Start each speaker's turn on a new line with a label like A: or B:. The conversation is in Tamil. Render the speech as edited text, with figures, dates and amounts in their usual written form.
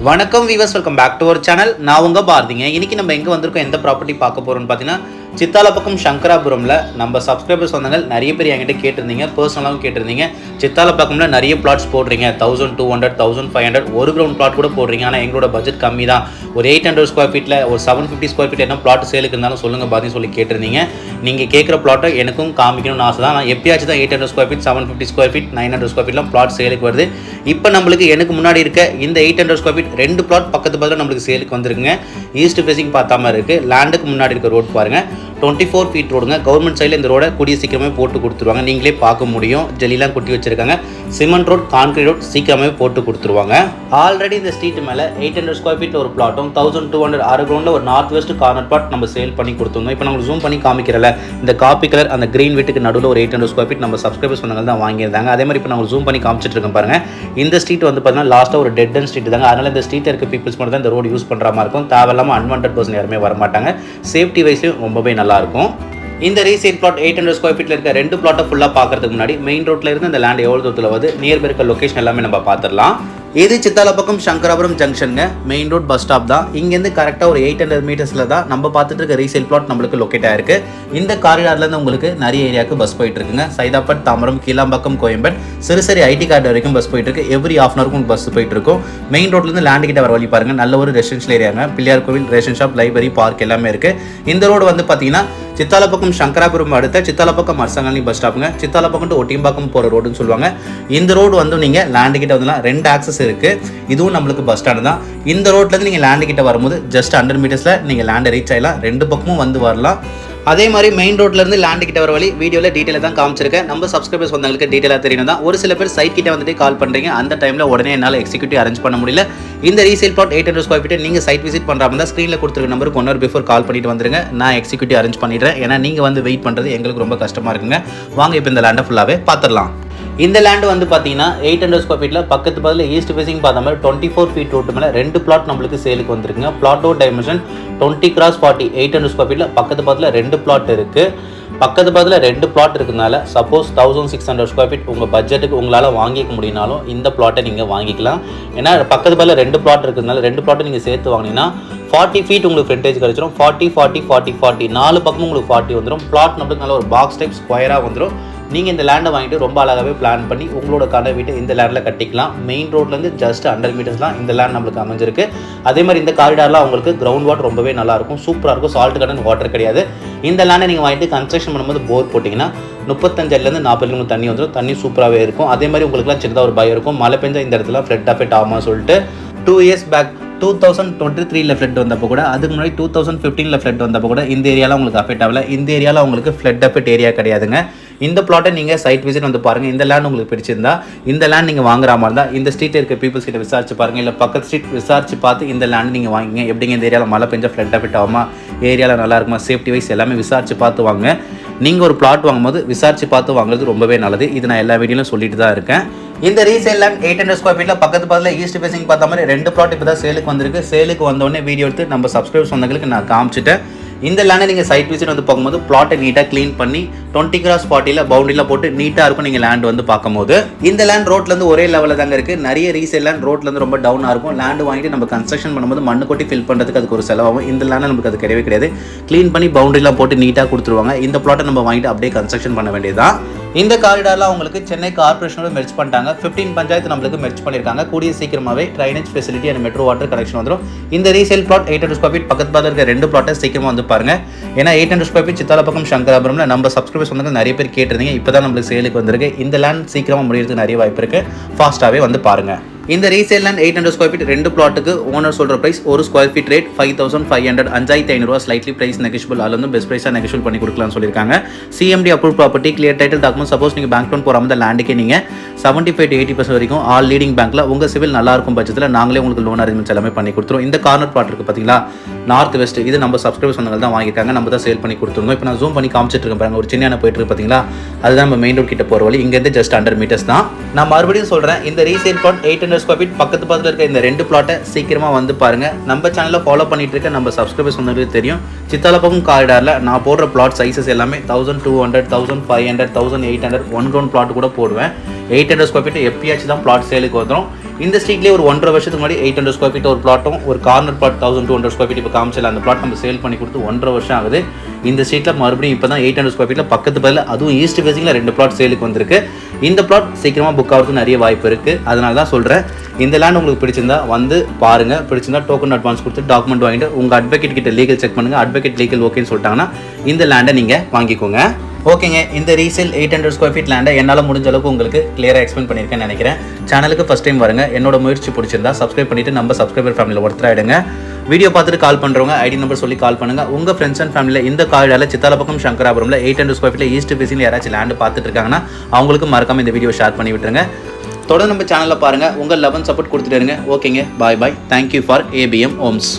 A: வணக்கம் viewers, welcome back to our channel. நான் உங்க பாரதிங்க. இன்னைக்கு நம்ம எங்கே வந்திருக்கோம், எந்த ப்ராப்பர்ட்டி பார்க்க போகிறோம்னு பார்த்தீங்கன்னா சித்தாலப்பக்கம் சங்கராபுரமில் நம்ம சப்ஸ்கிரைபர்ஸ் வந்தாங்க. நிறைய பேர் என்கிட்ட கேட்டிருந்தீங்க, பர்சனலாகவும் கேட்டிருந்தீங்க. சித்தாலப்பக்கமில் நிறைய பிளாட்ஸ் போடுறீங்க, 1200 1500 ஒரு கிரவுண்ட் பிளாட் கூட போடுறீங்க. ஆனால் எங்களோட பட்ஜெட் கம்மி தான், ஒரு 800 ஸ்கொயர் ஃபீட்டில் ஒரு 750 ஸ்கொயர் ஃபீட் என்ன பிளாட் சேலுக்கு இருந்தாலும் சொல்லுங்கள் பாருன்னு சொல்லி கேட்டிருந்தீங்க. நீங்கள் கேட்குற பிளாட்டை எனக்கும் காமிக்கணும்னு ஆசை தான். நான் எப்பயாச்சும் தான் 800 square feet 750 square feet 900 square ஃபீட்லாம் பிளாட் சேலுக்கு வருது. இப்போ நம்மளுக்கு எனக்கு முன்னாடி இருக்க இந்த 800 ஸ்கொயர் ஃபீட் 2 பிளாட் பக்கத்து பதில் நம்மளுக்கு சேலுக்கு வந்துருக்குங்க. ஈஸ்ட் ஃபேசிங் பார்த்தாம இருக்குது. லேண்டுக்கு முன்னாடி இருக்க ரோடு பாருங்கள், 24 ஃபீட் ரோடுங்க. கவர்மெண்ட் சைடில் இந்த ரோடை கூடிய சீக்கிரமே போட்டு கொடுத்துருவாங்க. நீங்களே பார்க்க முடியும், ஜெல்லிலாம் கொட்டி வச்சிருக்காங்க. சிமெண்ட் ரோட், கான்கிரீட் ரோட் சீக்கிரமே போட்டு கொடுத்துருவாங்க. ஆல்ரெடி இந்த ஸ்ட்ரீட் மேலே 800 ஸ்கொயர் ஃபீட் ஒரு பிளாட்டும் 1200 6 கிரவுண்டில் ஒரு நார்த் வெஸ்ட் கார்னர் பிளாட் நம்ம சேல் பண்ணி கொடுத்துருந்தோம். இப்போ நம்ம ஜூம் பண்ணி காமிக்கிறல இந்த காப்பி கலர் அந்த கிரீன் வீட்டுக்கு நடுவில் ஒரு 800 ஸ்கொயர் ஃபீட் நம்ம சப்ஸ்கிரைபர்ஸ் சொன்னாங்க தான் வாங்கியிருந்தாங்க. அதே மாதிரி இப்போ நம்ம ஜூம் பண்ணி காமிச்சிட்டு இருக்கோம் பாருங்க. இந்த ஸ்ட்ரீட் வந்து பார்த்தீங்கன்னா லாஸ்ட்டாக ஒரு டெட் அண்ட் ஸ்ட்ரீட் தாங்க. அதனால இந்த ஸ்ட்ரீட்டில் இருக்க பீப்பிள்ஸ் மட்டும் தான் இந்த ரோடு யூஸ் பண்ணுற மாதிரி இருக்கும். தேவையில்லாமல் அன்வான்ட் பர்சன் யாருமே வரமாட்டாங்க. சேஃப்டி வைஸ்லையும் ரொம்பவே நல்லாயிருக்கும். இந்த ரீசேல் பிளாட் 800 ஸ்கொயர் ஃபீட்டில் இருக்க 2 பிளாட்டை ஃபுல்லாக பார்க்கறதுக்கு முன்னாடி மெயின் ரோட்டில் இருந்து இந்த லேண்ட் எவ்வளோ தூரத்தில் வந்து நியர் பை இருக்க லொக்கேஷன் எல்லாமே நம்ம பார்த்துடலாம். இது சித்தாலப்பக்கம் சங்கராபுரம் ஜங்ஷனுங்க. மெயின் ரோட் பஸ் ஸ்டாப் தான். இங்கேருந்து கரெக்டாக ஒரு 800 மீட்டர்ஸில் தான் நம்ம பார்த்துட்டு இருக்க ரீசேல் பிளாட் நம்மளுக்கு லொக்கேட் ஆயிருக்கு. இந்த காரிடார்லேருந்து உங்களுக்கு நிறைய ஏரியாவுக்கு பஸ் போயிட்டு இருக்குங்க. சைதாப்பட், தாம்பரம், கீழாம்பாக்கம், கோயம்பேடு, சிறுசரி ஐடி கார்டு வரைக்கும் பஸ் போயிட்டு இருக்கு. எவ்ரி ஹாஃப் அன் ஹவருக்கும் பஸ் போயிட்டு இருக்கும். மெயின் ரோட்லேருந்து லேண்ட் கிட்ட வர வழி பாருங்க. நல்ல ஒரு ரெசிடென்ஷியல் ஏரியாங்க. பிள்ளையார் கோவில், ரேஷன் ஷாப், லைப்ரரி, பார்க் எல்லாமே இருக்கு. இந்த ரோடு வந்து பார்த்தீங்கன்னா சித்தாலப்பக்கம் சங்கராபுரம் அடுத்த சித்தாலப்பக்கம் அரசாங்கி பஸ் ஸ்டாப்புங்க. சித்தாலப்பக்கம் டு ஒட்டியம்பாக்கம் போகிற ரோடுன்னு சொல்லுவாங்க. இந்த ரோடு வந்து நீங்கள் லேண்டு கிட்ட வந்து 2 ஆக்சஸ் இருக்கு. இதுவும் நம்மளுக்கு பஸ் ஸ்டாண்ட் தான். இந்த ரோட்லேருந்து நீங்கள் லேண்டு கிட்ட வரும்போது ஜஸ்ட் 100 மீட்டர்ஸில் நீங்கள் லேண்டை ரீச் ஆகலாம். 2 பக்கமும் வந்து வரலாம். அதே மாதிரி மெயின் ரோட்லேருந்து லேண்டு கிட்ட வர வழி வீடியோவில் டீட்டெயிலாக தான் காமிச்சிருக்கேன். நம்ம சப்ஸ்கிரைபர்ஸ் வந்தவங்களுக்கு டீட்டெயிலாக தெரியணும் தான். ஒரு சில பேர் சைட் கிட்ட வந்துட்டு கால் பண்ணுறீங்க. அந்த டைமில் உடனே என்னால் எக்ஸிக்யூட்டிவ் அரேஞ்ச் பண்ண முடியல. இந்த ரீசேல் பிளாட் 800 ஸ்கொயர் ஃபீட் நீங்கள் சைட் விசிட் பண்ணுற மாதிரி தான் ஸ்க்ரீனில் கொடுத்துருக்க நம்பருக்கு 1 hour பிஃபோர் கால் பண்ணிட்டு வந்துருங்க. நான் எக்ஸிக்யூட்டிவ் அரேஞ்ச் பண்ணிடுறேன். ஏன்னா நீங்கள் வந்து வெயிட் பண்ணுறது எங்களுக்கு ரொம்ப கஷ்டமாக இருக்குங்க. வாங்க இப்போ இந்த லேண்டை ஃபுல்லாகவே பார்த்துடலாம். இந்த லேண்டு வந்து பார்த்தீங்கன்னா 800 ஸ்கொயர் ஃபீட்டில் பக்கத்து பதில் ஈஸ்ட் ஃபேசிங் பார்த்த மாதிரி 24 ஃபீட் ரோட்டு மேலே 2 பிளாட் நம்மளுக்கு சேலுக்கு வந்துருக்குங்க. பிளாட்டோட டைமென்ஷன் 20x40 800 ஸ்கொயர் ஃபீட்டில் பக்கத்து பதில் 2 பிளாட் இருக்குது. பக்கத்து பதில் 2 பிளாட் இருக்கிறதுனால சப்போஸ் 1600 ஸ்கொயர் ஃபீட் உங்கள் பட்ஜெட்டுக்கு உங்களால் வாங்கிக்க முடியினாலும் இந்த பிளாட்டை நீங்கள் வாங்கிக்கலாம். ஏன்னா பக்கத்து பதில் 2 பிளாட் இருக்கிறதுனால 2 பிளாட்டை நீங்கள் சேர்த்து வாங்கினீங்கன்னா 40 ஃபீட் உங்களுக்கு ஃப்ரண்டேஜ் கிடச்சிடும். 40 40 40 40 4 பக்கமும் உங்களுக்கு 40 வந்துடும். பிளாட் நம்மளுக்கு நல்ல ஒரு பாக்ஸ் டைப் ஸ்கொயராக வந்துடும். நீங்கள் இந்த லேண்டை வாங்கிட்டு ரொம்ப அழகாகவே பிளான் பண்ணி உங்களோட கடை வீட்டை இந்த லேண்டில் கட்டிக்கலாம். மெயின் ரோட்லேருந்து ஜஸ்ட் 100 மீட்டர்ஸ் தான் இந்த லேண்ட் நம்மளுக்கு அமைஞ்சிருக்கு. அதே மாதிரி இந்த காரிடாரில் உங்களுக்கு கிரவுண்ட் வாட்டர் ரொம்பவே நல்லாயிருக்கும், சூப்பராக இருக்கும். சால்ட் கடன் வாட்டர் கிடையாது. இந்த லேண்டை நீங்கள் வாங்கிட்டு கன்ஸ்ட்ரக்ஷன் பண்ணும்போது போர் போட்டிங்கன்னா 35 40 கிலோமீட்டர் தண்ணி வந்துடும். தண்ணி சூப்பராகவே இருக்கும். அதே மாதிரி உங்களுக்குலாம் சின்னதாக ஒரு பயம் இருக்கும், மழை பெஞ்சா இந்த இடத்துல ஃப்ளட் அஃபெக்ட் ஆகுமா சொல்லிட்டு. 2 years பேக் 2023 ஃப்ளட் வந்தப்போ கூட, அதுக்கு முன்னாடி 2015 ஃப்ளட் வந்தப்போ கூட இந்த ஏரியாவில் உங்களுக்கு அஃபெக்ட் ஆகல. இந்த ஏரியாவில் உங்களுக்கு ஃப்ளட் அஃபெக்ட் ஏரியா கிடையாதுங்க. இந்த பிளாட்டை நீங்கள் சைட் விசிட் வந்து பாருங்கள். இந்த லேண்ட் உங்களுக்கு பிடிச்சிருந்தா இந்த லேண்ட் நீங்கள் வாங்குற மாதிரி இருந்தால் இந்த ஸ்ட்ரீட்டில் இருக்க பீப்புள்ஸ் கிட்ட விசாரிச்சு பாருங்கள். இல்லை பக்கத்து ஸ்ட்ரீட் விசாரிச்சு பார்த்து இந்த லேண்ட் நீங்கள் வாங்கிங்க. எப்படிங்க இந்த ஏரியாவில் மழை பெஞ்சா ஃப்ளட் அஃபெக்ட் ஆகுமா, ஏரியாவில் நல்லா இருக்குமா, சேஃப்டி வைஸ் எல்லாமே விசாரிச்சு பார்த்து வாங்க. நீங்கள் ஒரு பிளாட் வாங்கும்போது விசாரிச்சு பார்த்து வாங்குறது ரொம்பவே நல்லது. இது நான் எல்லா வீடியோலையும் சொல்லிட்டு தான் இருக்கேன். இந்த ரீசேல் லேண்ட் 800 ஸ்கொயர் ஃபீட்டில் பக்கத்து பதில் ஈஸ்ட் ஃபேசிங் பார்த்த மாதிரி 2 பிளாட் இப்போ தான் சேலுக்கு வந்திருக்கு. சேலுக்கு வந்தோடனே வீடியோ எடுத்து நம்ம சப்ஸ்கிரைபர்ஸ் வந்தவங்களுக்கு நான் காமிச்சிட்டேன். இந்த லேண்டை நீங்கள் சைட் விசிட் வந்து பார்க்கும்போது பிளாட்டை நீட்டாக க்ளீன் பண்ணி 20x40 பவுண்டரியில் போட்டு நீட்டாக இருக்கும். நீங்கள் லேண்ட் வந்து பார்க்கும்போது இந்த லேண்ட் ரோட்லேருந்து ஒரே லெவலில் தாங்க இருக்குது. நிறைய ரீசேல் லேண்ட் ரோட்லேருந்து ரொம்ப டவுனாக இருக்கும். லேண்டு வாங்கிட்டு நம்ம கன்ஸ்ட்ரக்ஷன் பண்ணும்போது மண்ணு கொட்டி ஃபில் பண்ணுறதுக்கு அதுக்கு ஒரு செலவாகும். இந்த லேண்டை நமக்கு அது கிடையவே கிடையாது. க்ளீன் பண்ணி பவுண்டரிலாம் போட்டு நீட்டாக கொடுத்துருவாங்க. இந்த பிளாட்டை நம்ம வாங்கிட்டு அப்படியே கன்ஸ்ட்ரக்ஷன் பண்ண வேண்டியதுதான். இந்த காரிடாரில் உங்களுக்கு சென்னை கார்பரேஷனோட மெர்ஜ் பண்ணிட்டாங்க. 15 பஞ்சாயத்து நம்மளுக்கு மெர்ஜ் பண்ணியிருக்காங்க. கூடிய சீக்கிரமாகவே drainage facility and metro water connection வந்துடும். இந்த ரீசேல் பிளாட் 800 ஸ்கொயர் ஃபீட் பக்கத்து பார்த்து இருக்க 2 பிளாட்டை சீக்கிரமாக வந்து பாருங்க. ஏன்னா 800 ஸ்கொயர் ஃபீட் சித்தாலப்பக்கம் சங்கராபுரம்ல நம்ம சப்ஸ்கிரைபர்ஸ் வந்து நிறைய பேர் கேட்டிருந்தீங்க. இப்போ தான் நம்மளுக்கு சேலுக்கு வந்திருக்கு. இந்த லேண்ட் சீக்கிரமாக முடியறதுக்கு நிறைய வாய்ப்பு இருக்குது. ஃபாஸ்ட்டாகவே வந்து பாருங்கள். இந்த ரீசேல் லேண்ட் 800 ஸ்கொயர் ஃபீட் 2 பிளாட்டுக்கு ஓனர் சொல்கிற ப்ரைஸ் ஒரு square feet rate 5500 5500 slightly price negotiable. அதில் வந்து பெஸ்ட் ப்ரைஸாக நெகோஷியபிள் பண்ணி கொடுக்கலாம்னு சொல்லியிருக்காங்க. CMD approve property, clear title document. Suppose நீங்கள் பேங்க் லோன் போகிற மாதிரி லேண்டுக்கே நீங்கள் 75 to 80% வரைக்கும் ஆல் லீடிங் பேங்க்கில் உங்கள் சிவில் நல்லா இருக்கும் பட்சத்தில் நாங்களே உங்களுக்கு லோன் அரேஞ்ச்மெண்ட்ஸ் எல்லாமே பண்ணி கொடுத்துருவோம். இந்த கார்னர் பிளாட் இருக்குது பார்த்தீங்களா, நார்த் வெஸ்ட், இது நம்ம சப்ஸ்கிரைபர்ஸ் வந்தவங்க தான் வாங்கியிருக்காங்க. நம்ம தான் சேல் பண்ணி கொடுத்துருவோம். இப்போ நான் ஜூம் பண்ணி காமிச்சிட்டு இருக்கேன் பாருங்க. ஒரு சின்ன போயிட்டு இருக்கு பார்த்தீங்களா, அதுதான் நம்ம மெயின் ரோட் கிட்ட போகிற வழி. இங்கேருந்து ஜஸ்ட் 100 மீட்டர்ஸ் தான். நான் மறுபடியும் சொல்கிறேன், இந்த ரீசேல் பிளாட் 800 ஸ்கொயர் ஃபீட் பக்கத்து இருக்க இந்த 2 பிளாட்டை சீக்கிரமா வந்து பாருங்க. நம்ம சேனலை ஃபாலோ பண்ணிட்டு இருக்க நம்ம சப்ஸ்கிரைபர்ஸ் வந்து தெரியும். சித்தாலப்பக்கம் காரிடாரில் நான் போடுற பிளாட் சைஸஸ் எல்லாமே 1200 1500 1800 1 கிரவுண்ட் பிளாட் கூட போடுவேன். 800 ஸ்கொயர் ஃபீட் எப்பயாச்சும் தான் பிளாட் சேலுக்கு வந்துடும். இந்த ஸ்ட்ரீட்லேயே ஒரு 1.5 வருஷத்துக்கு முன்னாடி 800 ஸ்கொயர் ஃபீட் ஒரு பிளாட்டும் ஒரு கார்னர் பிளாட் 1200 ஸ்கொயர் ஃபீட் இப்போ காமிச்சல அந்த பிளாட் நம்ம சேல் பண்ணி கொடுத்து 1.5 வருஷம் ஆகுது. இந்த ஸ்ட்ரீட்டில் மறுபடியும் இப்போ தான் 800 ஸ்கொயர் ஃபீட்டில் பக்கத்து பதில் அதுவும் ஈஸ்ட் ஃபேஸிங்கில் 2 பிளாட் சேலுக்கு வந்திருக்கு. இந்த பிளாட் சீக்கிரமாக புக் ஆகிறதுக்கு நிறைய வாய்ப்பு இருக்குது. அதனால தான் சொல்கிறேன், இந்த லேண்ட் உங்களுக்கு பிடிச்சிருந்தா வந்து பாருங்கள். பிடிச்சிருந்தா டோக்கன் அட்வான்ஸ் கொடுத்து டாக்குமெண்ட் வாங்கிட்டு உங்கள் அட்வொகேட் கிட்ட லீகல் செக் பண்ணுங்கள். அட்வொகேட் லீகல் ஓகேன்னு சொல்லிட்டாங்கன்னா இந்த லேண்டை நீங்கள் வாங்கிக்கோங்க. ஓகேங்க, இந்த ரீசேல் 800 ஸ்கொயர் ஃபீட் லேண்டை என்னால் முடிஞ்ச அளவுக்கு உங்களுக்கு கிளியராக எக்ஸ்பிளைன் பண்ணியிருக்கேன்னு நினைக்கிறேன். சேனலுக்கு ஃபஸ்ட் டைம் வருங்க, என்னோட முயற்சி பிடிச்சிருந்தா சப்ஸ்கிரைப் பண்ணிவிட்டு நம்ம சப்ஸ்கிரைபர் ஃபேமிலியில் ஒருத்தராயிடுங்க. வீடியோ பார்த்துட்டு கால் பண்ணுறவங்க ஐடி நம்பர் சொல்லி கால் பண்ணுங்கள். உங்கள் ஃப்ரெண்ட்ஸ் அண்ட் ஃபேமிலியில் இந்த காரிடால சித்தாலப்பக்கம் சங்கராபுரமில் 800 ஸ்கொயர் ஃபீட்டில் ஈஸ்ட் ஃபேஸில் யாராச்சும் லேண்டு பார்த்துட்டு இருக்காங்கன்னா அவங்களுக்கு மறக்காமல் இந்த வீடியோ ஷேர் பண்ணி விட்டுருங்க. தொடர்ந்து நம்ம சேனலில் பாருங்கள், உங்கள் லவ் அண்ட் சப்போர்ட் கொடுத்துட்டு இருங்க. ஓகேங்க, bye bye. Thank you for ABM Holmes.